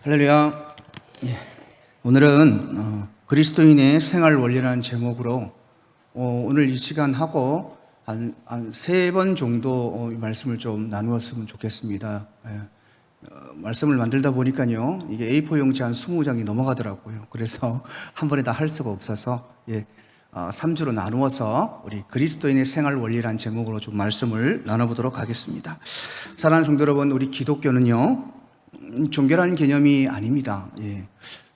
할렐루야. 오늘은 그리스도인의 생활 원리라는 제목으로 오늘 이 시간 하고 한 3번 정도 말씀을 좀 나누었으면 좋겠습니다. 말씀을 만들다 보니까요, 이게 A4 용지 한 20장이 넘어가더라고요. 그래서 한 번에 다 할 수가 없어서 3주로 나누어서 우리 그리스도인의 생활 원리라는 제목으로 좀 말씀을 나눠보도록 하겠습니다. 사랑하는 성도 여러분, 우리 기독교는요, 종교라는 개념이 아닙니다.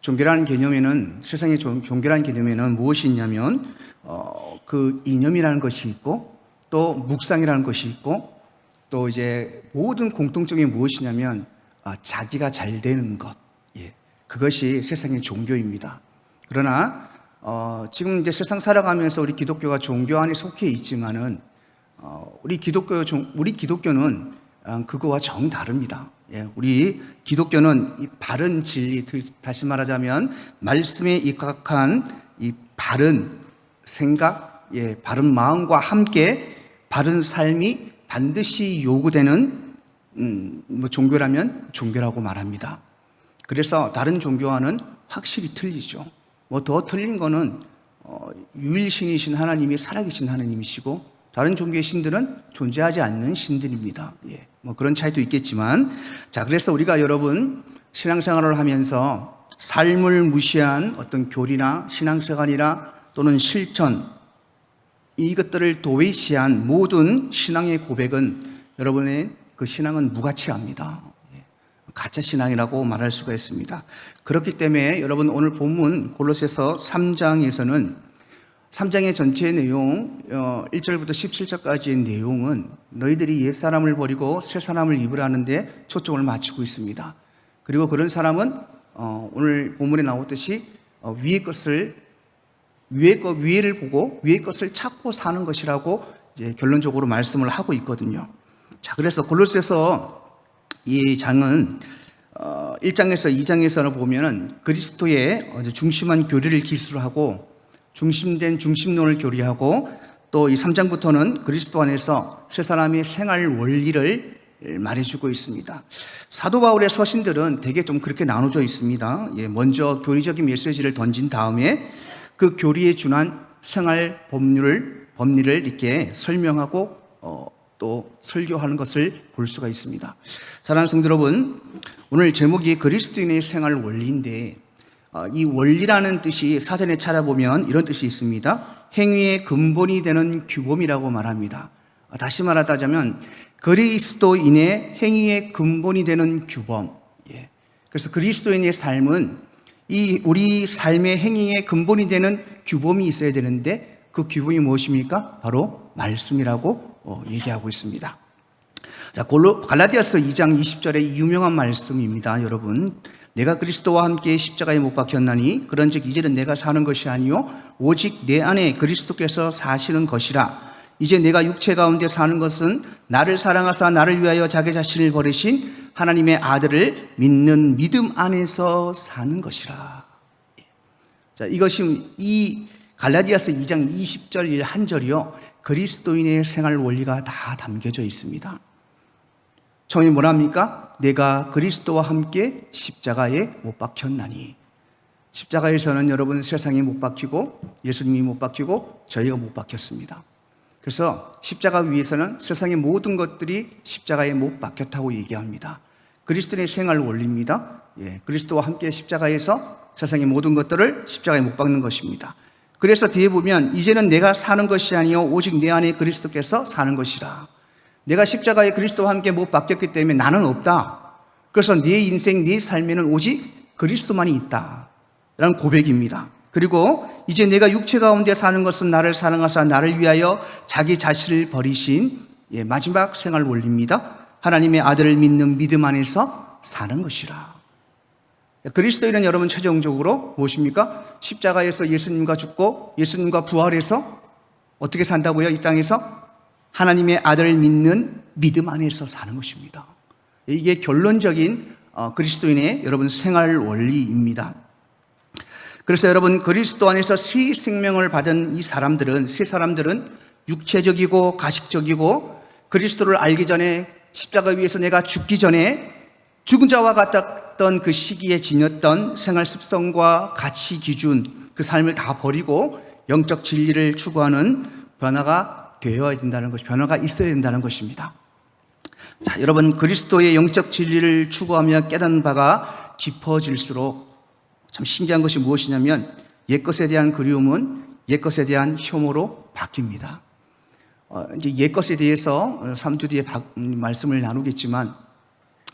종교라는 개념에는, 세상의 종교라는 개념에는 무엇이 있냐면, 그 이념이라는 것이 있고, 또 묵상이라는 것이 있고, 또 이제 모든 공통점이 무엇이냐면, 자기가 잘 되는 것. 그것이 세상의 종교입니다. 그러나, 지금 이제 세상 살아가면서 우리 기독교가 종교 안에 속해 있지만은, 우리 기독교는 그거와 정다릅니다. 우리 기독교는 이 바른 진리, 다시 말하자면 말씀에 입각한 이 바른 생각, 바른 마음과 함께 바른 삶이 반드시 요구되는 종교라면 종교라고 말합니다. 그래서 다른 종교와는 확실히 틀리죠. 더 틀린 거는 유일신이신 하나님이 살아계신 하나님이시고, 다른 종교의 신들은 존재하지 않는 신들입니다. 그런 차이도 있겠지만, 그래서 우리가 여러분 신앙생활을 하면서 삶을 무시한 어떤 교리나 신앙생활이나 또는 실천, 이것들을 도외시한 모든 신앙의 고백은 여러분의 그 신앙은 무가치합니다. 가짜 신앙이라고 말할 수가 있습니다. 그렇기 때문에 여러분 오늘 본문 골로새서 3장에서는 3장의 전체 내용 1절부터 17절까지의 내용은 너희들이 옛사람을 버리고 새사람을 입으라는 데 초점을 맞추고 있습니다. 그리고 그런 사람은 오늘 본문에 나오듯이 위를 보고 위의 것을 찾고 사는 것이라고 이제 결론적으로 말씀을 하고 있거든요. 그래서 골로새서 이 장은 1장에서 2장에서는 보면은 그리스도의 중심한 교리를 기술을 하고 중심된 중심론을 교리하고, 또 이 3장부터는 그리스도 안에서 세 사람의 생활 원리를 말해주고 있습니다. 사도 바울의 서신들은 대개 좀 그렇게 나눠져 있습니다. 먼저 교리적인 메시지를 던진 다음에 그 교리에 준한 생활 법리를 이렇게 설명하고 또 설교하는 것을 볼 수가 있습니다. 사랑하는 성도 여러분, 오늘 제목이 그리스도인의 생활 원리인데, 이 원리라는 뜻이 사전에 찾아보면 이런 뜻이 있습니다. 행위의 근본이 되는 규범이라고 말합니다. 다시 말하자면 그리스도인의 행위의 근본이 되는 규범. 그래서 그리스도인의 삶은 우리 삶의 행위의 근본이 되는 규범이 있어야 되는데, 그 규범이 무엇입니까? 바로 말씀이라고 얘기하고 있습니다. 갈라디아서 2장 20절의 유명한 말씀입니다. 여러분, 내가 그리스도와 함께 십자가에 못 박혔나니 그런즉 이제는 내가 사는 것이 아니요 오직 내 안에 그리스도께서 사시는 것이라. 이제 내가 육체 가운데 사는 것은 나를 사랑하사 나를 위하여 자기 자신을 버리신 하나님의 아들을 믿는 믿음 안에서 사는 것이라. 이것이 이 갈라디아서 2장 20절 한 절이요, 그리스도인의 생활 원리가 다 담겨져 있습니다. 처음에 뭐랍니까? 내가 그리스도와 함께 십자가에 못 박혔나니. 십자가에서는 여러분 세상에 못 박히고 예수님이 못 박히고 저희가 못 박혔습니다. 그래서 십자가 위에서는 세상의 모든 것들이 십자가에 못 박혔다고 얘기합니다. 그리스도의 생활 원리입니다. 그리스도와 함께 십자가에서 세상의 모든 것들을 십자가에 못 박는 것입니다. 그래서 뒤에 보면 이제는 내가 사는 것이 아니요 오직 내 안에 그리스도께서 사는 것이라. 내가 십자가에 그리스도와 함께 못 박혔기 때문에 나는 없다. 그래서 내 인생, 내 삶에는 오직 그리스도만이 있다 라는 고백입니다. 그리고 이제 내가 육체 가운데 사는 것은 나를 사랑하사 나를 위하여 자기 자신을 버리신 마지막 생활 원리입니다. 하나님의 아들을 믿는 믿음 안에서 사는 것이라. 그리스도인은 여러분 최종적으로 무엇입니까? 십자가에서 예수님과 죽고 예수님과 부활해서 어떻게 산다고요? 이 땅에서 하나님의 아들을 믿는 믿음 안에서 사는 것입니다. 이게 결론적인 그리스도인의 여러분 생활 원리입니다. 그래서 여러분 그리스도 안에서 새 생명을 받은 이 사람들은, 세 사람들은 육체적이고 가식적이고 그리스도를 알기 전에 십자가 위에서 내가 죽기 전에 죽은 자와 살았던 그 시기에 지녔던 생활 습성과 가치 기준, 그 삶을 다 버리고 영적 진리를 추구하는 변화가 되어야 된다는 것, 변화가 있어야 된다는 것입니다. 자, 여러분, 그리스도의 영적 진리를 추구하며 깨닫는 바가 깊어질수록 참 신기한 것이 무엇이냐면 옛것에 대한 그리움은 옛것에 대한 혐오로 바뀝니다. 이제 옛것에 대해서 3주 뒤에 말씀을 나누겠지만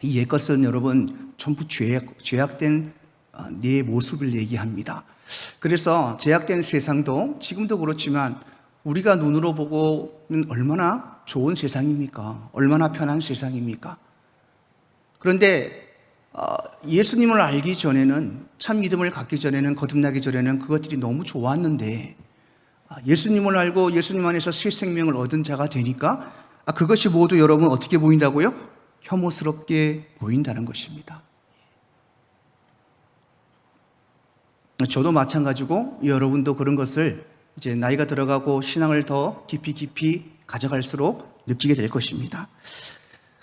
이 옛것은 여러분 전부 죄악된 내 모습을 얘기합니다. 그래서 죄악된 세상도 지금도 그렇지만 우리가 눈으로 보고는 얼마나 좋은 세상입니까? 얼마나 편한 세상입니까? 그런데 예수님을 알기 전에는, 참 믿음을 갖기 전에는, 거듭나기 전에는 그것들이 너무 좋았는데 예수님을 알고 예수님 안에서 새 생명을 얻은 자가 되니까 그것이 모두 여러분 어떻게 보인다고요? 혐오스럽게 보인다는 것입니다. 저도 마찬가지고 여러분도 그런 것을 이제 나이가 들어가고 신앙을 더 깊이 가져갈수록 느끼게 될 것입니다.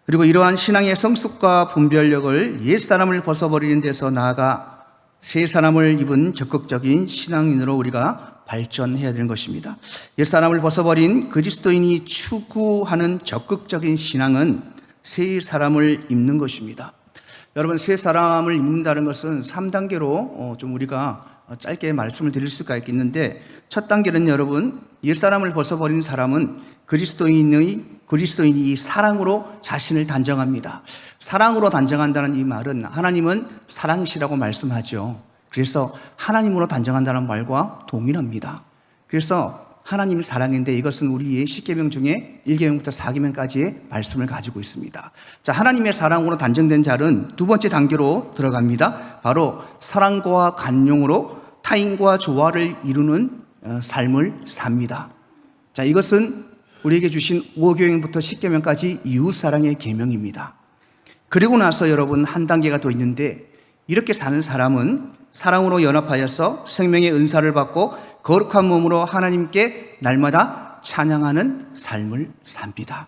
그리고 이러한 신앙의 성숙과 분별력을 옛사람을 벗어버리는 데서 나아가 새 사람을 입은 적극적인 신앙인으로 우리가 발전해야 되는 것입니다. 옛사람을 벗어버린 그리스도인이 추구하는 적극적인 신앙은 새 사람을 입는 것입니다. 여러분, 새 사람을 입는다는 것은 3단계로 좀 우리가 짧게 말씀을 드릴 수가 있겠는데, 첫 단계는 여러분, 옛사람을 벗어버린 사람은 그리스도인이 사랑으로 자신을 단정합니다. 사랑으로 단정한다는 이 말은 하나님은 사랑이시라고 말씀하죠. 그래서 하나님으로 단정한다는 말과 동일합니다. 그래서 하나님이 사랑인데 이것은 우리의 10계명 중에 1계명부터 4계명까지의 말씀을 가지고 있습니다. 자, 하나님의 사랑으로 단정된 자는 두 번째 단계로 들어갑니다. 바로 사랑과 간용으로 타인과 조화를 이루는 삶을 삽니다. 자, 이것은 우리에게 주신 5계명부터 10계명까지 이웃사랑의 계명입니다. 그리고 나서 여러분 한 단계가 더 있는데, 이렇게 사는 사람은 사랑으로 연합하여서 생명의 은사를 받고 거룩한 몸으로 하나님께 날마다 찬양하는 삶을 삽니다.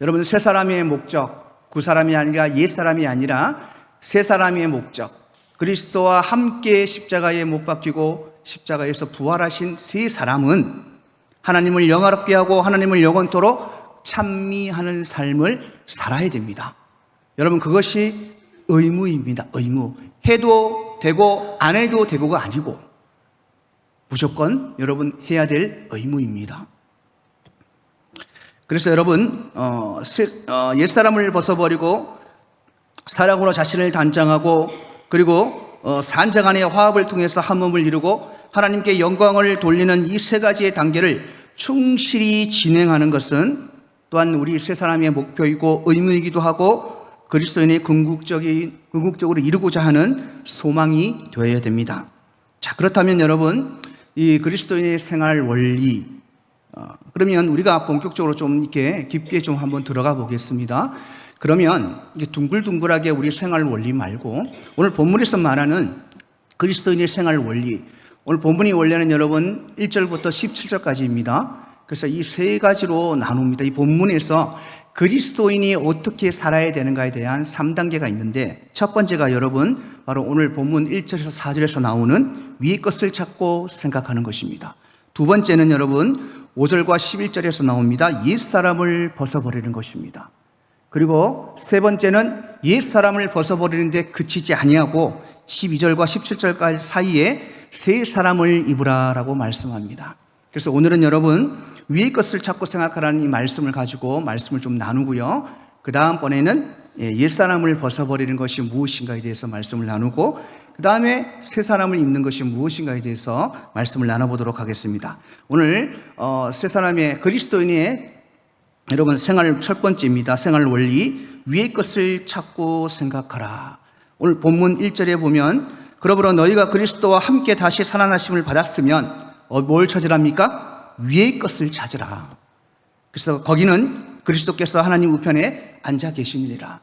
여러분, 새 사람의 목적, 그 사람이 아니라 옛 사람이 아니라 새 사람의 목적, 그리스도와 함께 십자가에 못 박히고 십자가에서 부활하신 새 사람은 하나님을 영화롭게 하고 하나님을 영원토록 찬미하는 삶을 살아야 됩니다. 여러분, 그것이 의무입니다. 의무. 해도 되고 안 해도 되고가 아니고 무조건 여러분 해야 될 의무입니다. 그래서 여러분 옛사람을 벗어버리고 사랑으로 자신을 단장하고 그리고 산자간의 화합을 통해서 한 몸을 이루고 하나님께 영광을 돌리는 이 세 가지의 단계를 충실히 진행하는 것은 또한 우리 세 사람의 목표이고 의무이기도 하고 그리스도인의 궁극적으로 이루고자 하는 소망이 되어야 됩니다. 자, 그렇다면 여러분, 이 그리스도인의 생활 원리, 그러면 우리가 본격적으로 좀 이렇게 깊게 좀 한번 들어가 보겠습니다. 그러면 이게 둥글둥글하게 우리 생활 원리 말고 오늘 본문에서 말하는 그리스도인의 생활 원리, 오늘 본문이 원래는 여러분 1절부터 17절까지입니다. 그래서 이 세 가지로 나눕니다. 이 본문에서 그리스도인이 어떻게 살아야 되는가에 대한 3단계가 있는데, 첫 번째가 여러분 바로 오늘 본문 1절에서 4절에서 나오는 위의 것을 찾고 생각하는 것입니다. 두 번째는 여러분 5절과 11절에서 나옵니다. 옛사람을 벗어버리는 것입니다. 그리고 세 번째는 옛사람을 벗어버리는데 그치지 아니하고 12절과 17절까지 사이에 새 사람을 입으라라고 말씀합니다. 그래서 오늘은 여러분 위의 것을 찾고 생각하라는 이 말씀을 가지고 말씀을 좀 나누고요. 그 다음번에는 옛사람을 벗어버리는 것이 무엇인가에 대해서 말씀을 나누고 그 다음에 새 사람을 입는 것이 무엇인가에 대해서 말씀을 나눠보도록 하겠습니다. 오늘 새 사람의 그리스도인의 여러분 생활 첫 번째입니다. 생활 원리, 위의 것을 찾고 생각하라. 오늘 본문 1절에 보면 그러므로 너희가 그리스도와 함께 다시 살아나심을 받았으면 뭘 찾으랍니까? 위의 것을 찾으라. 그래서 거기는 그리스도께서 하나님 우편에 앉아 계시니라.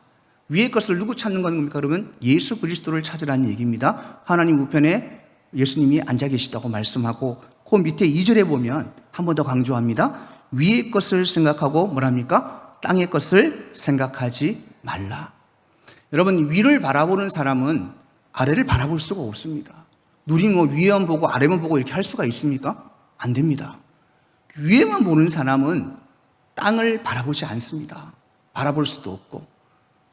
위의 것을 누구 찾는 겁니까? 그러면 예수 그리스도를 찾으라는 얘기입니다. 하나님 우편에 예수님이 앉아 계시다고 말씀하고 그 밑에 2절에 보면 한 번 더 강조합니다. 위의 것을 생각하고 뭐랍니까? 땅의 것을 생각하지 말라. 여러분, 위를 바라보는 사람은 아래를 바라볼 수가 없습니다. 눈이 뭐 위에만 보고 아래만 보고 이렇게 할 수가 있습니까? 안 됩니다. 위에만 보는 사람은 땅을 바라보지 않습니다. 바라볼 수도 없고,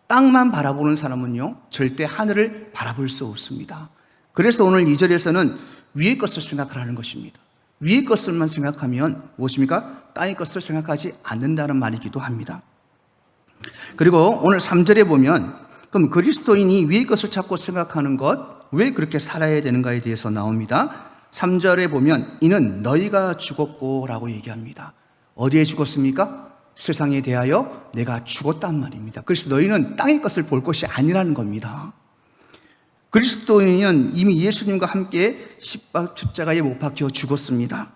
땅만 바라보는 사람은요, 절대 하늘을 바라볼 수 없습니다. 그래서 오늘 2절에서는 위의 것을 생각하라는 것입니다. 위의 것을만 생각하면 무엇입니까? 땅의 것을 생각하지 않는다는 말이기도 합니다. 그리고 오늘 3절에 보면, 그럼 그리스도인이 위의 것을 찾고 생각하는 것, 왜 그렇게 살아야 되는가에 대해서 나옵니다. 3절에 보면 이는 너희가 죽었고 라고 얘기합니다. 어디에 죽었습니까? 세상에 대하여 내가 죽었단 말입니다. 그래서 너희는 땅의 것을 볼 것이 아니라는 겁니다. 그리스도인은 이미 예수님과 함께 십자가에 못 박혀 죽었습니다.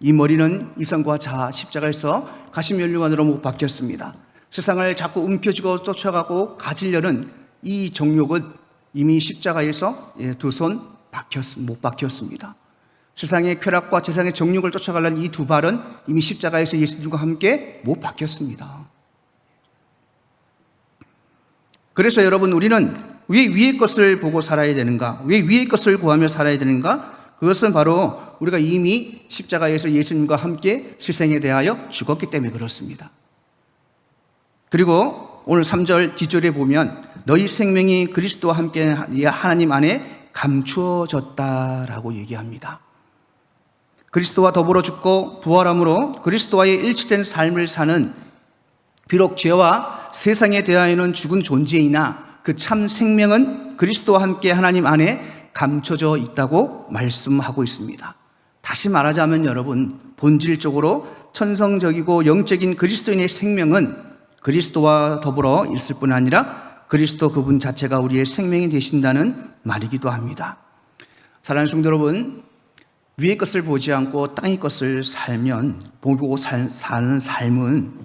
이 머리는 이성과 자아 십자가에서 가시면류관으로 못 박혔습니다. 세상을 자꾸 움켜쥐고 쫓아가고 가지려는 이 정욕은 이미 십자가에서 두 손 못 박혔습니다. 세상의 쾌락과 세상의 정욕을 쫓아가려는 이 두 발은 이미 십자가에서 예수님과 함께 못 박혔습니다. 그래서 여러분, 우리는 왜 위의 것을 보고 살아야 되는가? 왜 위의 것을 구하며 살아야 되는가? 그것은 바로 우리가 이미 십자가에서 예수님과 함께 세상에 대하여 죽었기 때문에 그렇습니다. 그리고 오늘 3절 뒷절에 보면 너희 생명이 그리스도와 함께 하나님 안에 감추어졌다라고 얘기합니다. 그리스도와 더불어 죽고 부활함으로 그리스도와의 일치된 삶을 사는, 비록 죄와 세상에 대하여는 죽은 존재이나 그 참 생명은 그리스도와 함께 하나님 안에 감춰져 있다고 말씀하고 있습니다. 다시 말하자면 여러분, 본질적으로 천성적이고 영적인 그리스도인의 생명은 그리스도와 더불어 있을 뿐 아니라 그리스도 그분 자체가 우리의 생명이 되신다는 말이기도 합니다. 사랑하는 성도 여러분, 위의 것을 보지 않고 땅의 것을 보고 사는 삶은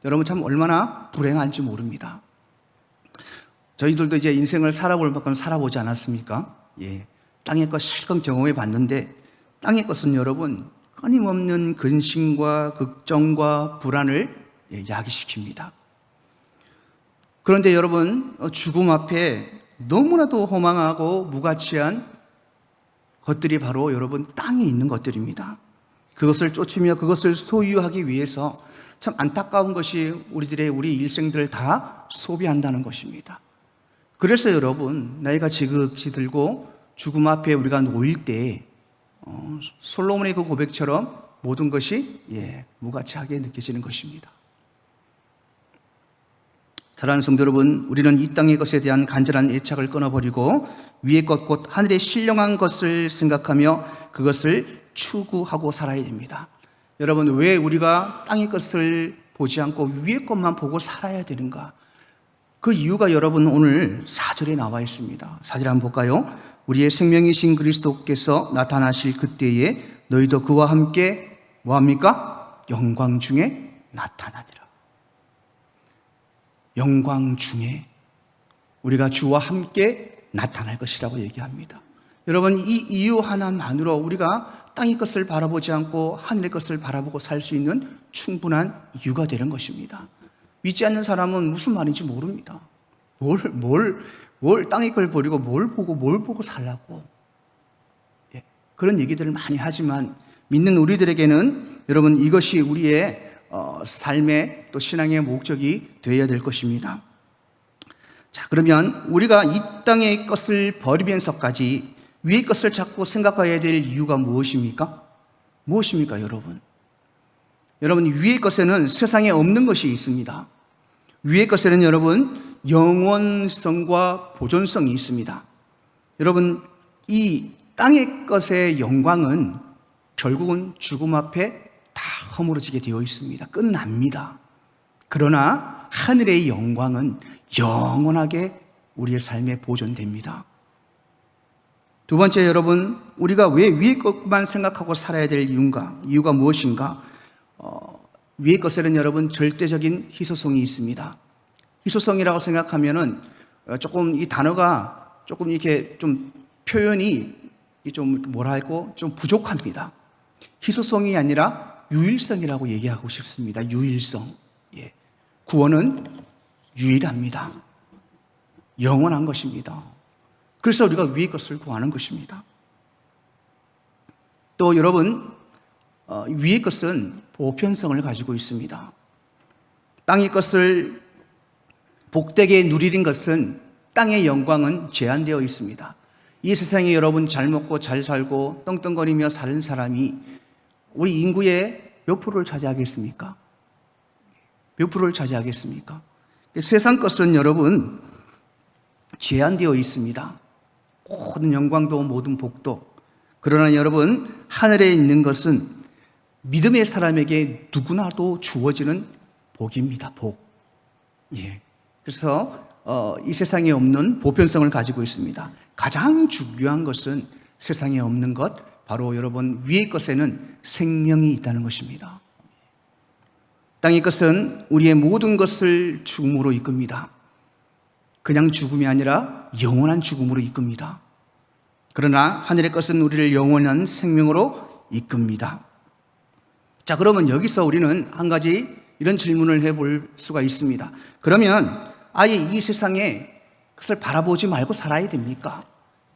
여러분 참 얼마나 불행한지 모릅니다. 저희들도 이제 인생을 살아볼 만큼 살아보지 않았습니까? 예. 땅의 것 실컷 경험해 봤는데, 땅의 것은 여러분 끊임없는 근심과 걱정과 불안을 야기시킵니다. 그런데 여러분, 죽음 앞에 너무나도 허망하고 무가치한 것들이 바로 여러분 땅에 있는 것들입니다. 그것을 쫓으며 그것을 소유하기 위해서 참 안타까운 것이 우리 일생들을 다 소비한다는 것입니다. 그래서 여러분, 나이가 지극히 들고 죽음 앞에 우리가 놓일 때 솔로몬의 그 고백처럼 모든 것이 무가치하게 느껴지는 것입니다. 사랑하는 성도 여러분, 우리는 이 땅의 것에 대한 간절한 애착을 끊어버리고 위의 것 곧 하늘의 신령한 것을 생각하며 그것을 추구하고 살아야 됩니다. 여러분, 왜 우리가 땅의 것을 보지 않고 위의 것만 보고 살아야 되는가? 그 이유가 여러분 오늘 4절에 나와 있습니다. 4절 한번 볼까요? 우리의 생명이신 그리스도께서 나타나실 그때에 너희도 그와 함께 뭐합니까? 영광 중에 나타나리라. 영광 중에 우리가 주와 함께 나타날 것이라고 얘기합니다. 여러분, 이 이유 하나만으로 우리가 땅의 것을 바라보지 않고 하늘의 것을 바라보고 살 수 있는 충분한 이유가 되는 것입니다. 믿지 않는 사람은 무슨 말인지 모릅니다. 뭘 땅의 걸 버리고 뭘 보고 살라고. 그런 얘기들을 많이 하지만 믿는 우리들에게는 여러분 이것이 우리의 삶의 또 신앙의 목적이 되어야 될 것입니다. 자, 그러면 우리가 이 땅의 것을 버리면서까지 위의 것을 찾고 생각해야 될 이유가 무엇입니까? 무엇입니까, 여러분? 여러분, 위의 것에는 세상에 없는 것이 있습니다. 위의 것에는 여러분 영원성과 보존성이 있습니다. 여러분, 이 땅의 것의 영광은 결국은 죽음 앞에 다 허물어지게 되어 있습니다. 끝납니다. 그러나 하늘의 영광은 영원하게 우리의 삶에 보존됩니다. 두 번째, 여러분, 우리가 왜 위의 것만 생각하고 살아야 될 이유가 무엇인가? 위의 것에는 여러분 절대적인 희소성이 있습니다. 희소성이라고 생각하면은 조금 이 단어가 조금 이렇게 좀 표현이 좀 좀 부족합니다. 희소성이 아니라 유일성이라고 얘기하고 싶습니다. 유일성. 구원은 유일합니다. 영원한 것입니다. 그래서 우리가 위의 것을 구하는 것입니다. 또 여러분, 위의 것은 보편성을 가지고 있습니다. 땅의 것을 복되게 누리는 것은 땅의 영광은 제한되어 있습니다. 이 세상에 여러분 잘 먹고 잘 살고 떵떵거리며 사는 사람이 우리 인구의 몇 프로를 차지하겠습니까? 몇 프로를 차지하겠습니까? 세상 것은 여러분 제한되어 있습니다. 모든 영광도 모든 복도. 그러나 여러분, 하늘에 있는 것은 믿음의 사람에게 누구나도 주어지는 복입니다. 복. 예. 그래서 이 세상에 없는 보편성을 가지고 있습니다. 가장 중요한 것은 세상에 없는 것, 바로 여러분 위의 것에는 생명이 있다는 것입니다. 땅의 것은 우리의 모든 것을 죽음으로 이끕니다. 그냥 죽음이 아니라 영원한 죽음으로 이끕니다. 그러나 하늘의 것은 우리를 영원한 생명으로 이끕니다. 자, 그러면 여기서 우리는 한 가지 이런 질문을 해볼 수가 있습니다. 그러면 아예 이 세상에 그것을 바라보지 말고 살아야 됩니까?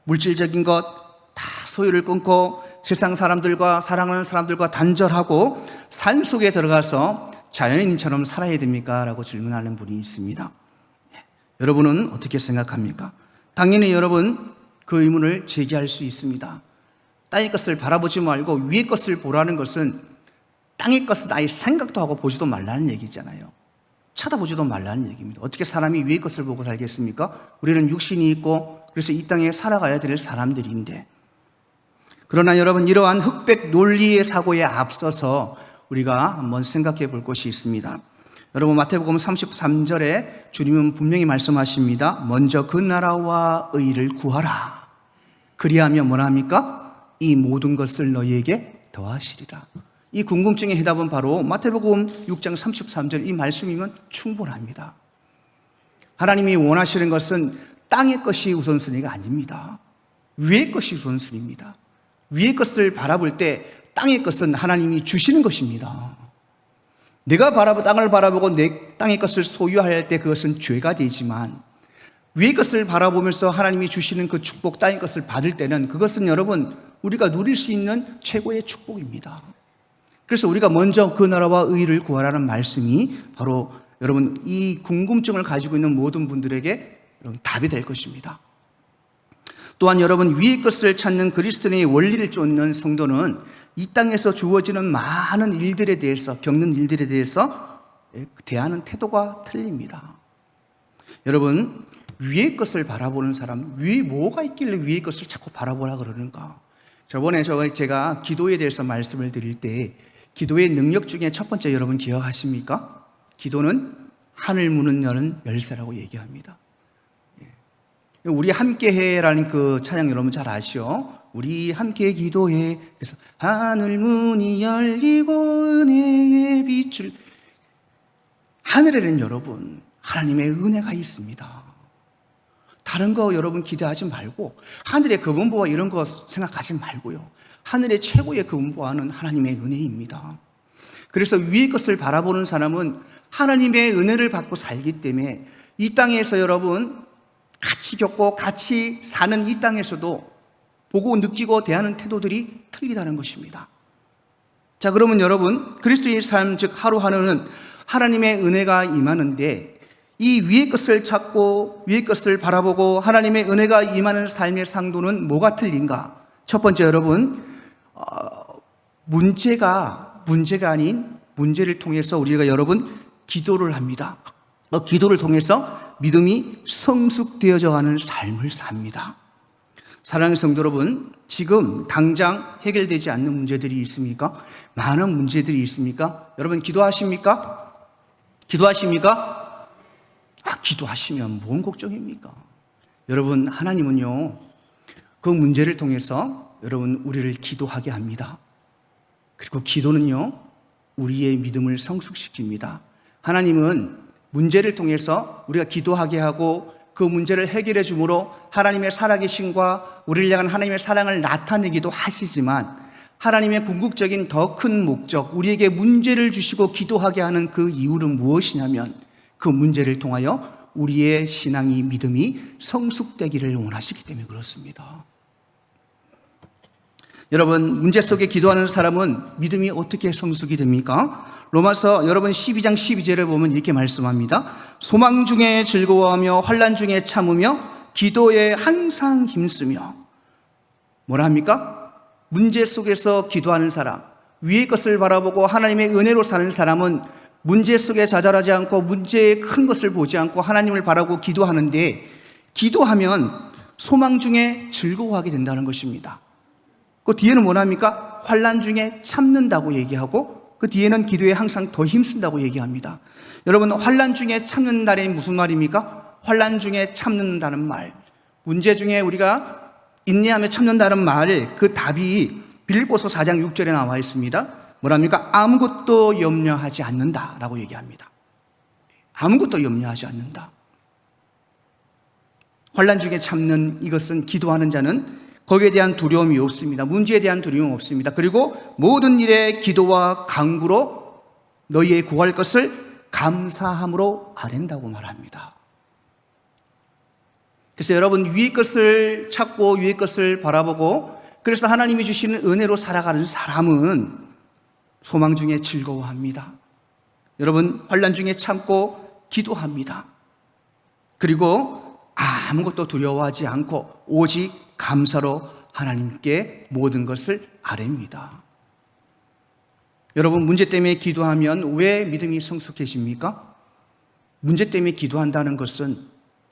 물질적인 것 다 소유를 끊고 세상 사람들과 사랑하는 사람들과 단절하고 산 속에 들어가서 자연인처럼 살아야 됩니까? 라고 질문하는 분이 있습니다. 여러분은 어떻게 생각합니까? 당연히 여러분 그 의문을 제기할 수 있습니다. 땅의 것을 바라보지 말고 위의 것을 보라는 것은 땅의 것은 아예 생각도 하고 보지도 말라는 얘기잖아요. 쳐다보지도 말라는 얘기입니다. 어떻게 사람이 위의 것을 보고 살겠습니까? 우리는 육신이 있고 그래서 이 땅에 살아가야 될 사람들인데, 그러나 여러분 이러한 흑백 논리의 사고에 앞서서 우리가 한번 생각해 볼 것이 있습니다. 여러분 마태복음 33절에 주님은 분명히 말씀하십니다. 먼저 그 나라와 의를 구하라. 그리하면 뭐라 합니까? 이 모든 것을 너희에게 더하시리라. 이 궁금증의 해답은 바로 마태복음 6장 33절 이 말씀이면 충분합니다. 하나님이 원하시는 것은 땅의 것이 우선순위가 아닙니다. 위의 것이 우선순위입니다. 위의 것을 바라볼 때 땅의 것은 하나님이 주시는 것입니다. 내가 땅을 바라보고 내 땅의 것을 소유할 때 그것은 죄가 되지만, 위의 것을 바라보면서 하나님이 주시는 그 축복, 땅의 것을 받을 때는 그것은 여러분 우리가 누릴 수 있는 최고의 축복입니다. 그래서 우리가 먼저 그 나라와 의를 구하라는 말씀이 바로 여러분 이 궁금증을 가지고 있는 모든 분들에게 여러분 답이 될 것입니다. 또한 여러분 위의 것을 찾는 그리스도인의 원리를 쫓는 성도는 이 땅에서 주어지는 많은 일들에 대해서, 겪는 일들에 대해서 대하는 태도가 틀립니다. 여러분 위의 것을 바라보는 사람, 위에 뭐가 있길래 위의 것을 자꾸 바라보라 그러는가? 저번에 제가 기도에 대해서 말씀을 드릴 때 기도의 능력 중에 첫 번째 여러분 기억하십니까? 기도는 하늘 문을 여는 열쇠라고 얘기합니다. 우리 함께해라는 그 찬양 여러분 잘 아시죠? 우리 함께 기도해. 그래서 하늘 문이 열리고 은혜의 빛을, 하늘에는 여러분 하나님의 은혜가 있습니다. 다른 거 여러분 기대하지 말고 하늘의 금은보화 이런 거 생각하지 말고요. 하늘의 최고의 금은보화는 하나님의 은혜입니다. 그래서 위의 것을 바라보는 사람은 하나님의 은혜를 받고 살기 때문에 이 땅에서 여러분 같이 겪고 같이 사는 이 땅에서도 보고 느끼고 대하는 태도들이 틀리다는 것입니다. 자, 그러면 여러분 그리스도의 삶, 즉 하루하루는 하나님의 은혜가 임하는데 이 위의 것을 찾고 위의 것을 바라보고 하나님의 은혜가 임하는 삶의 상도는 뭐가 틀린가? 첫 번째 여러분 문제가 아닌 문제를 통해서 우리가 여러분 기도를 합니다. 기도를 통해서 믿음이 성숙되어져 가는 삶을 삽니다. 사랑하는 성도 여러분, 지금 당장 해결되지 않는 문제들이 있습니까? 많은 문제들이 있습니까? 여러분 기도하십니까? 기도하십니까? 기도하시면 뭔 걱정입니까? 여러분 하나님은요 그 문제를 통해서 여러분 우리를 기도하게 합니다. 그리고 기도는요 우리의 믿음을 성숙시킵니다. 하나님은 문제를 통해서 우리가 기도하게 하고 그 문제를 해결해 주므로 하나님의 살아계심과 우리를 향한 하나님의 사랑을 나타내기도 하시지만, 하나님의 궁극적인 더 큰 목적, 우리에게 문제를 주시고 기도하게 하는 그 이유는 무엇이냐면 그 문제를 통하여 우리의 신앙이 믿음이 성숙되기를 원하시기 때문에 그렇습니다. 여러분, 문제 속에 기도하는 사람은 믿음이 어떻게 성숙이 됩니까? 로마서 여러분 12장 12절을 보면 이렇게 말씀합니다. 소망 중에 즐거워하며 환난 중에 참으며 기도에 항상 힘쓰며. 뭐라 합니까? 문제 속에서 기도하는 사람, 위의 것을 바라보고 하나님의 은혜로 사는 사람은 문제 속에 좌절하지 않고 문제의 큰 것을 보지 않고 하나님을 바라고 기도하는데, 기도하면 소망 중에 즐거워하게 된다는 것입니다. 그 뒤에는 뭐라 합니까? 환난 중에 참는다고 얘기하고 그 뒤에는 기도에 항상 더 힘쓴다고 얘기합니다. 여러분, 환난 중에 참는다는 무슨 말입니까? 환난 중에 참는다는 말, 문제 중에 우리가 인내하며 참는다는 말, 그 답이 빌립보서 4장 6절에 나와 있습니다. 뭐랍니까? 아무것도 염려하지 않는다라고 얘기합니다. 아무것도 염려하지 않는다. 환난 중에 참는 이것은, 기도하는 자는 거기에 대한 두려움이 없습니다. 문제에 대한 두려움이 없습니다. 그리고 모든 일에 기도와 간구로 너희의 구할 것을 감사함으로 아랜다고 말합니다. 그래서 여러분, 위의 것을 찾고 위의 것을 바라보고 그래서 하나님이 주시는 은혜로 살아가는 사람은 소망 중에 즐거워합니다. 여러분, 환난 중에 참고 기도합니다. 그리고 아무것도 두려워하지 않고 오직 감사로 하나님께 모든 것을 아뢰입니다. 여러분, 문제 때문에 기도하면 왜 믿음이 성숙해집니까? 문제 때문에 기도한다는 것은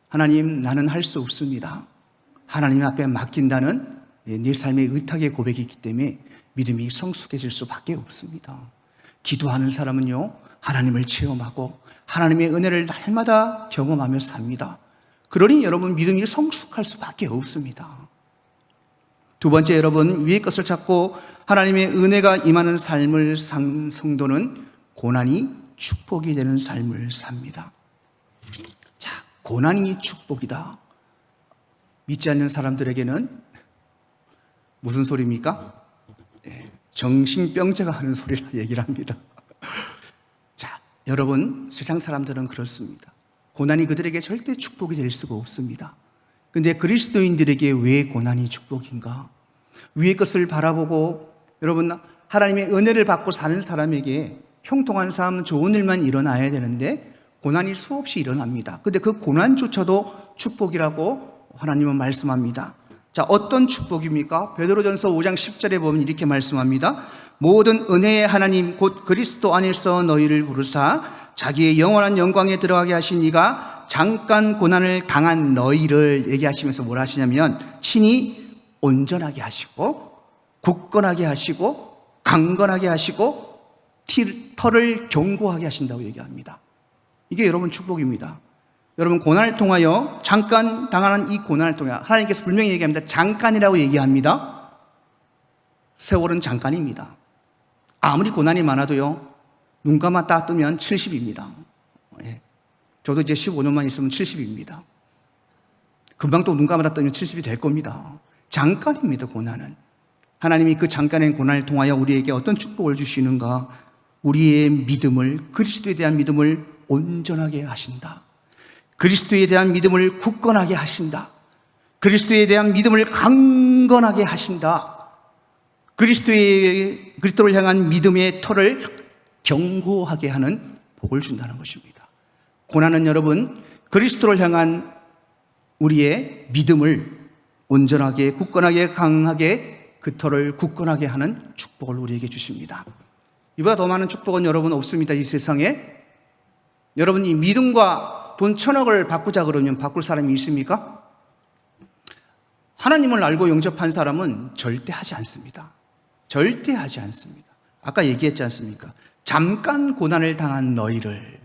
하나님, 나는 할 수 없습니다, 하나님 앞에 맡긴다는 내 삶의 의탁의 고백이기 때문에 믿음이 성숙해질 수밖에 없습니다. 기도하는 사람은요, 하나님을 체험하고 하나님의 은혜를 날마다 경험하며 삽니다. 그러니 여러분, 믿음이 성숙할 수밖에 없습니다. 두 번째, 여러분, 위의 것을 찾고 하나님의 은혜가 임하는 삶을 산 성도는 고난이 축복이 되는 삶을 삽니다. 자, 고난이 축복이다. 믿지 않는 사람들에게는 무슨 소리입니까? 정신병자가 하는 소리라 얘기를 합니다. 자, 여러분, 세상 사람들은 그렇습니다. 고난이 그들에게 절대 축복이 될 수가 없습니다. 그런데 그리스도인들에게 왜 고난이 축복인가? 위의 것을 바라보고 여러분, 하나님의 은혜를 받고 사는 사람에게 형통한 삶, 좋은 일만 일어나야 되는데 고난이 수없이 일어납니다. 그런데 그 고난조차도 축복이라고 하나님은 말씀합니다. 자, 어떤 축복입니까? 베드로전서 5장 10절에 보면 이렇게 말씀합니다. 모든 은혜의 하나님 곧 그리스도 안에서 너희를 부르사 자기의 영원한 영광에 들어가게 하신 이가 잠깐 고난을 당한 너희를 얘기하시면서 뭘 하시냐면 친히 온전하게 하시고 굳건하게 하시고 강건하게 하시고 털을 견고하게 하신다고 얘기합니다. 이게 여러분 축복입니다. 여러분, 고난을 통하여 잠깐 당하는 이 고난을 통해 하나님께서 분명히 얘기합니다. 잠깐이라고 얘기합니다. 세월은 잠깐입니다. 아무리 고난이 많아도요, 눈 감았다 뜨면 70입니다. 저도 이제 15년만 있으면 70입니다. 금방 또 눈 감았다 뜨면 70이 될 겁니다. 잠깐입니다, 고난은. 하나님이 그 잠깐의 고난을 통하여 우리에게 어떤 축복을 주시는가? 우리의 믿음을, 그리스도에 대한 믿음을 온전하게 하신다. 그리스도에 대한 믿음을 굳건하게 하신다. 그리스도에 대한 믿음을 강건하게 하신다. 그리스도를 향한 믿음의 털을 견고하게 하는 복을 준다는 것입니다. 고난은 여러분, 그리스도를 향한 우리의 믿음을 온전하게, 굳건하게, 강하게 그 털을 굳건하게 하는 축복을 우리에게 주십니다. 이보다 더 많은 축복은 여러분 없습니다, 이 세상에. 여러분, 이 믿음과 돈 1,000억을 바꾸자 그러면 바꿀 사람이 있습니까? 하나님을 알고 영접한 사람은 절대 하지 않습니다. 절대 하지 않습니다. 아까 얘기했지 않습니까? 잠깐 고난을 당한 너희를,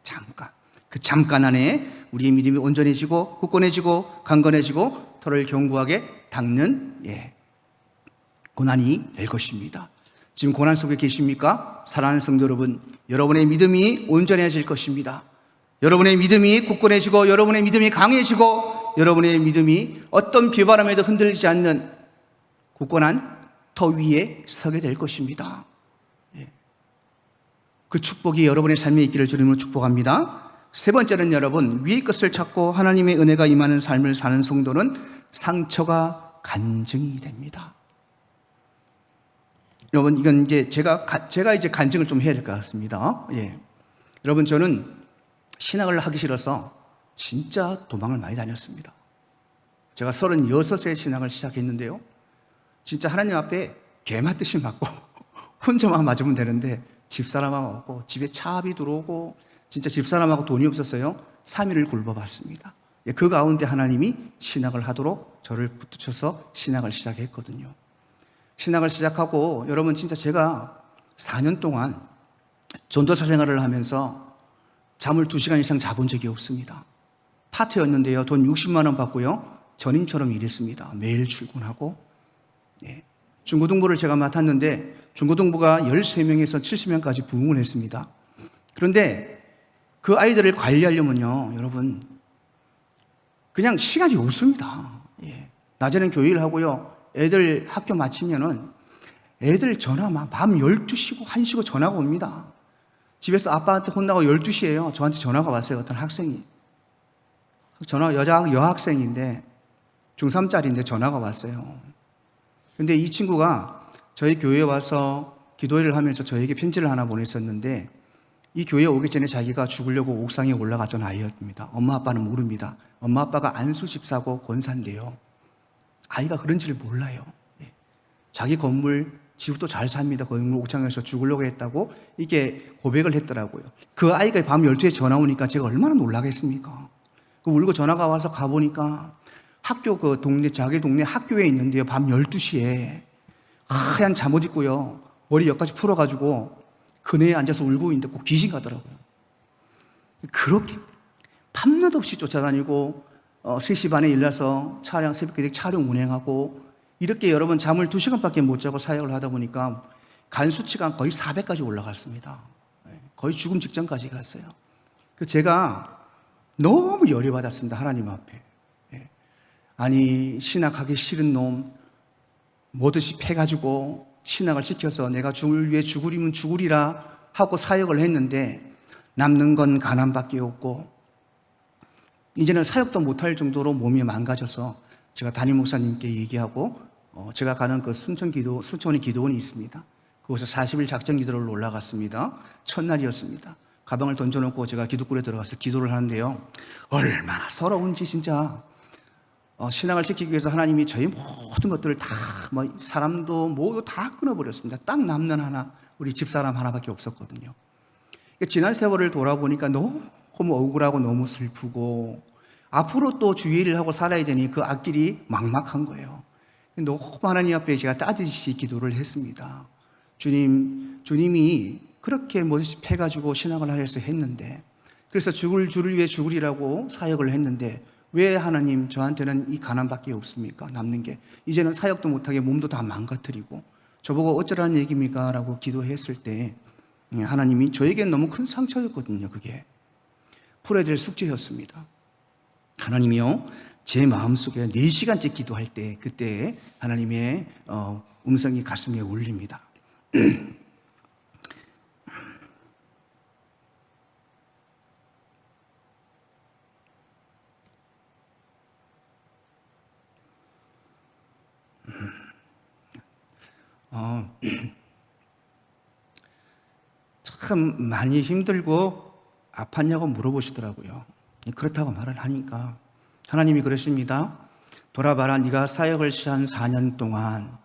잠깐. 그 잠깐 안에 우리의 믿음이 온전해지고 굳건해지고 강건해지고 털을 견고하게 닦는 고난이 될 것입니다. 지금 고난 속에 계십니까? 사랑하는 성도 여러분, 여러분의 믿음이 온전해질 것입니다. 여러분의 믿음이 굳건해지고 여러분의 믿음이 강해지고 여러분의 믿음이 어떤 비바람에도 흔들리지 않는 굳건한 터 위에 서게 될 것입니다. 그 축복이 여러분의 삶에 있기를 주님으로 축복합니다. 세 번째는 여러분, 위의 것을 찾고 하나님의 은혜가 임하는 삶을 사는 성도는 상처가 간증이 됩니다. 여러분, 이건 이제 제가 이제 간증을 좀 해야 될 것 같습니다. 예. 여러분, 저는 신학을 하기 싫어서 진짜 도망을 많이 다녔습니다. 제가 36세 신학을 시작했는데요. 진짜 하나님 앞에 개 맞듯이 맞고 혼자만 맞으면 되는데 집사람하고 없고 집에 차압이 들어오고 진짜 집사람하고 돈이 없었어요. 3일을 굶어봤습니다. 그 가운데 하나님이 신학을 하도록 저를 붙드셔서 신학을 시작했거든요. 신학을 시작하고 여러분 진짜 제가 4년 동안 전도사 생활을 하면서 잠을 2시간 이상 자본 적이 없습니다. 파트였는데요. 돈 60만 원 받고요. 전임처럼 일했습니다. 매일 출근하고. 예. 중고등부를 제가 맡았는데 중고등부가 13명에서 70명까지 부흥을 했습니다. 그런데 그 아이들을 관리하려면요, 여러분, 그냥 시간이 없습니다. 예. 낮에는 교회를 하고요. 애들 학교 마치면은 애들 전화 막 밤 12시고 1시고 전화가 옵니다. 집에서 아빠한테 혼나고 12시에요. 저한테 전화가 왔어요. 어떤 학생이. 여학생인데 중3짜리인데 전화가 왔어요. 근데 이 친구가 저희 교회에 와서 기도회를 하면서 저에게 편지를 하나 보냈었는데 이 교회에 오기 전에 자기가 죽으려고 옥상에 올라갔던 아이였습니다. 엄마 아빠는 모릅니다. 엄마 아빠가 안수 집사고 권사인데요. 아이가 그런지를 몰라요. 자기 건물, 집도 잘 삽니다. 건물 옥상에서 죽으려고 했다고 이게 고백을 했더라고요. 그 아이가 밤 12시에 전화 오니까 제가 얼마나 놀라겠습니까? 울고 전화가 와서 가보니까 학교 자기 동네 학교에 있는데요. 밤 12시에 하얀 잠옷 입고요. 머리 여기까지 풀어가지고 그네에 앉아서 울고 있는데 꼭 귀신 같더라고요. 그렇게 밤낮 없이 쫓아다니고 3시 반에 일어나서 새벽에 촬영 운행하고 이렇게 여러분 잠을 2시간밖에 못 자고 사역을 하다 보니까 간 수치가 거의 400까지 올라갔습니다. 거의 죽음 직전까지 갔어요. 그래서 제가 너무 열이 받았습니다. 하나님 앞에. 아니 신학하기 싫은 놈 뭐듯이 패가지고 신학을 시켜서 내가 죽을 위해 죽으리면 죽으리라 하고 사역을 했는데 남는 건 가난밖에 없고 이제는 사역도 못할 정도로 몸이 망가져서 제가 담임 목사님께 얘기하고 제가 가는 그 순천의 기도원이 있습니다. 그곳에 40일 작전 기도를 올라갔습니다. 첫날이었습니다. 가방을 던져놓고 제가 기도굴에 들어가서 기도를 하는데요. 얼마나 서러운지 진짜 신앙을 지키기 위해서 하나님이 저희 모든 것들을 다 사람도 모두 다 끊어버렸습니다. 딱 남는 하나 우리 집사람 하나밖에 없었거든요. 지난 세월을 돌아보니까 너무 억울하고 너무 슬프고 앞으로 또 주의를 하고 살아야 되니 그 앞길이 막막한 거예요. 너무 하나님 앞에 제가 따뜻이 기도를 했습니다. 주님이 그렇게 뭐든지 패가지고 신앙을 하려서 했는데 그래서 죽을 줄을 위해 죽으리라고 사역을 했는데 왜 하나님 저한테는 이 가난밖에 없습니까? 남는 게 이제는 사역도 못하게 몸도 다 망가뜨리고 저보고 어쩌라는 얘기입니까? 라고 기도했을 때 하나님이 저에게는 너무 큰 상처였거든요. 그게 풀어야 될 숙제였습니다. 하나님이요 제 마음속에 4시간째 기도할 때 그때 하나님의 음성이 가슴에 울립니다. 참 많이 힘들고 아팠냐고 물어보시더라고요. 그렇다고 말을 하니까 하나님이 그러십니다. 돌아봐라. 네가 사역을 시한 4년 동안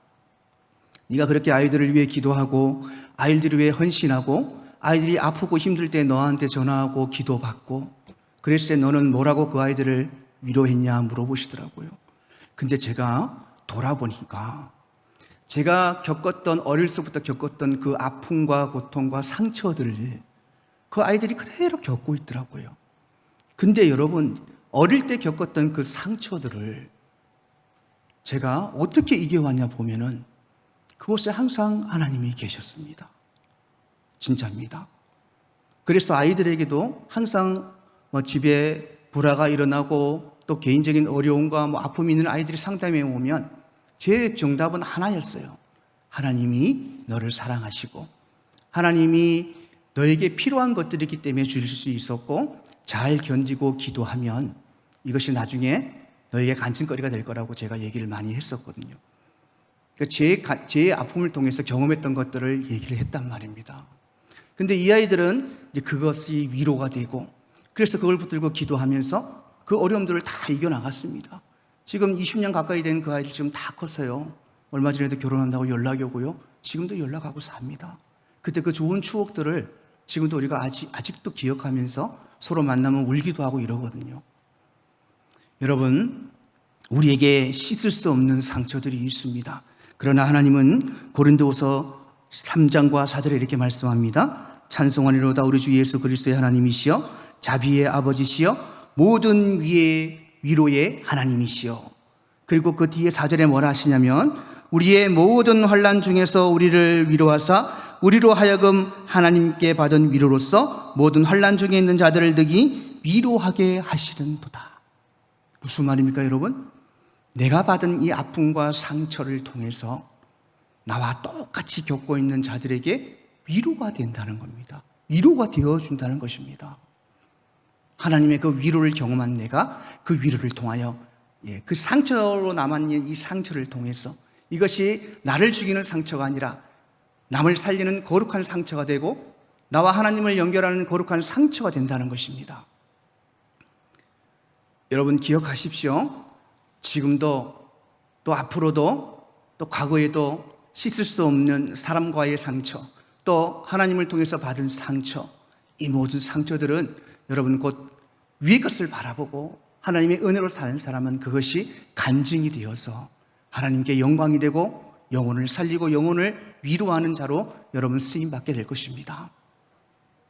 네가 그렇게 아이들을 위해 기도하고 아이들을 위해 헌신하고 아이들이 아프고 힘들 때 너한테 전화하고 기도받고 그랬을 때 너는 뭐라고 그 아이들을 위로했냐 물어보시더라고요. 근데 제가 돌아보니까 제가 어릴 때부터 겪었던 그 아픔과 고통과 상처들을 그 아이들이 그대로 겪고 있더라고요. 근데 여러분, 어릴 때 겪었던 그 상처들을 제가 어떻게 이겨왔냐 보면은 그곳에 항상 하나님이 계셨습니다. 진짜입니다. 그래서 아이들에게도 항상 집에 불화가 일어나고 또 개인적인 어려움과 아픔이 있는 아이들이 상담에 오면 제 정답은 하나였어요. 하나님이 너를 사랑하시고 하나님이 너에게 필요한 것들이기 때문에 주실 수 있었고 잘 견디고 기도하면 이것이 나중에 너에게 간증거리가 될 거라고 제가 얘기를 많이 했었거든요. 그러니까 제 아픔을 통해서 경험했던 것들을 얘기를 했단 말입니다. 근데 이 아이들은 이제 그것이 위로가 되고, 그래서 그걸 붙들고 기도하면서 그 어려움들을 다 이겨나갔습니다. 지금 20년 가까이 된 그 아이들 지금 다 컸어요. 얼마 전에도 결혼한다고 연락이 오고요. 지금도 연락하고 삽니다. 그때 그 좋은 추억들을 지금도 우리가 아직도 기억하면서 서로 만나면 울기도 하고 이러거든요. 여러분, 우리에게 씻을 수 없는 상처들이 있습니다. 그러나 하나님은 고린도후서 3장과 4절에 이렇게 말씀합니다. 찬송하리로다 우리 주 예수 그리스도의 하나님이시여 자비의 아버지시여 모든 위로의 하나님이시여. 그리고 그 뒤에 4절에 뭐라 하시냐면 우리의 모든 환난 중에서 우리를 위로하사 우리로 하여금 하나님께 받은 위로로서 모든 환난 중에 있는 자들을 득이 위로하게 하시는도다. 무슨 말입니까, 여러분? 내가 받은 이 아픔과 상처를 통해서 나와 똑같이 겪고 있는 자들에게 위로가 된다는 겁니다. 위로가 되어준다는 것입니다. 하나님의 그 위로를 경험한 내가 그 위로를 통하여 그 상처로 남아있는 이 상처를 통해서 이것이 나를 죽이는 상처가 아니라 남을 살리는 거룩한 상처가 되고 나와 하나님을 연결하는 거룩한 상처가 된다는 것입니다. 여러분 기억하십시오. 지금도 또 앞으로도 또 과거에도 씻을 수 없는 사람과의 상처, 또 하나님을 통해서 받은 상처, 이 모든 상처들은 여러분 곧 위의 것을 바라보고 하나님의 은혜로 사는 사람은 그것이 간증이 되어서 하나님께 영광이 되고 영혼을 살리고 영혼을 위로하는 자로 여러분 쓰임받게 될 것입니다.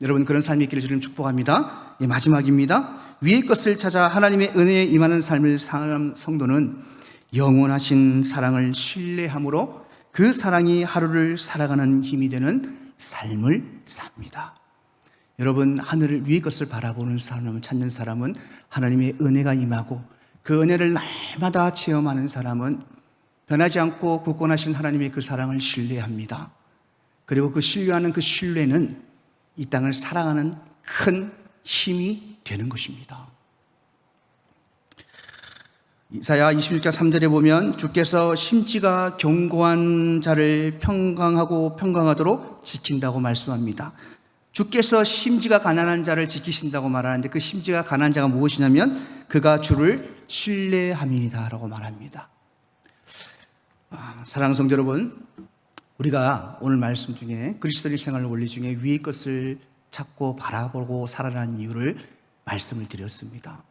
여러분 그런 삶이 있기를 주님 축복합니다. 마지막입니다. 위의 것을 찾아 하나님의 은혜에 임하는 삶을 사는 성도는 영원하신 사랑을 신뢰함으로 그 사랑이 하루를 살아가는 힘이 되는 삶을 삽니다. 여러분 하늘 위의 것을 바라보는 사람을 찾는 사람은 하나님의 은혜가 임하고 그 은혜를 날마다 체험하는 사람은 변하지 않고 굳건하신 하나님의 그 사랑을 신뢰합니다. 그리고 그 신뢰하는 그 신뢰는 이 땅을 살아가는 큰 힘이 되는 것입니다. 이사야 26장 3절에 보면 주께서 심지가 견고한 자를 평강하도록 지킨다고 말씀합니다. 주께서 심지가 가난한 자를 지키신다고 말하는데 그 심지가 가난한 자가 무엇이냐면 그가 주를 신뢰함이니라 라고 말합니다. 사랑하는 성도 여러분, 우리가 오늘 말씀 중에 그리스도인의 생활 원리 중에 위의 것을 찾고 바라보고 살아가는 이유를 말씀을 드렸습니다.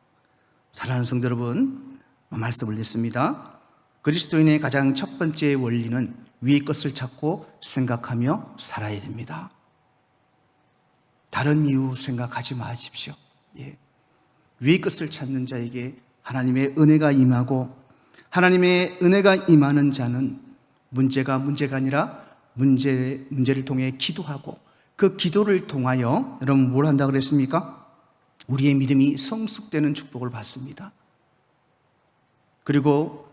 사랑하는 성도 여러분, 말씀을 드렸습니다. 그리스도인의 가장 첫 번째 원리는 위의 것을 찾고 생각하며 살아야 됩니다. 다른 이유 생각하지 마십시오. 위의 것을 찾는 자에게 하나님의 은혜가 임하고 하나님의 은혜가 임하는 자는 문제가 아니라 문제를 통해 기도하고 그 기도를 통하여 여러분 뭘 한다고 그랬습니까? 우리의 믿음이 성숙되는 축복을 받습니다. 그리고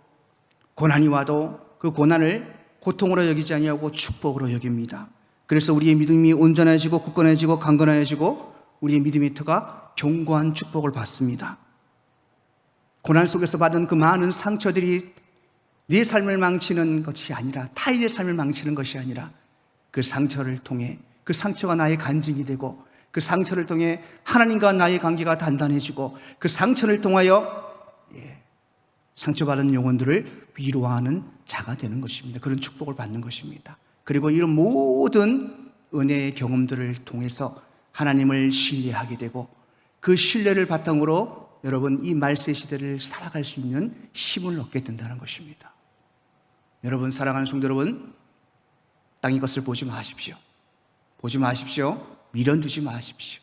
고난이 와도 그 고난을 고통으로 여기지 아니하고 축복으로 여깁니다. 그래서 우리의 믿음이 온전해지고 굳건해지고 강건해지고 우리의 믿음의 터가 견고한 축복을 받습니다. 고난 속에서 받은 그 많은 상처들이 네 삶을 망치는 것이 아니라 타인의 삶을 망치는 것이 아니라 그 상처를 통해 그 상처가 나의 간증이 되고 그 상처를 통해 하나님과 나의 관계가 단단해지고 그 상처를 통하여 상처받은 영혼들을 위로하는 자가 되는 것입니다. 그런 축복을 받는 것입니다. 그리고 이런 모든 은혜의 경험들을 통해서 하나님을 신뢰하게 되고 그 신뢰를 바탕으로 여러분 이 말세 시대를 살아갈 수 있는 힘을 얻게 된다는 것입니다. 여러분 사랑하는 성도 여러분, 땅의 것을 보지 마십시오. 보지 마십시오. 미련 두지 마십시오.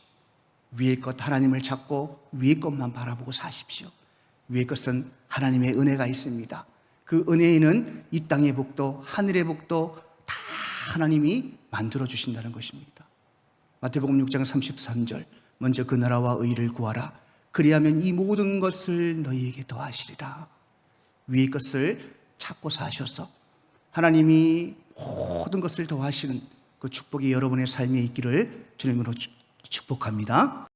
위의 것 하나님을 찾고 위의 것만 바라보고 사십시오. 위의 것은 하나님의 은혜가 있습니다. 그 은혜에는 이 땅의 복도 하늘의 복도 다 하나님이 만들어 주신다는 것입니다. 마태복음 6장 33절 먼저 그 나라와 의를 구하라. 그리하면 이 모든 것을 너희에게 더하시리라. 위의 것을 찾고 사셔서 하나님이 모든 것을 더하시는 그 축복이 여러분의 삶에 있기를 주님으로 축복합니다.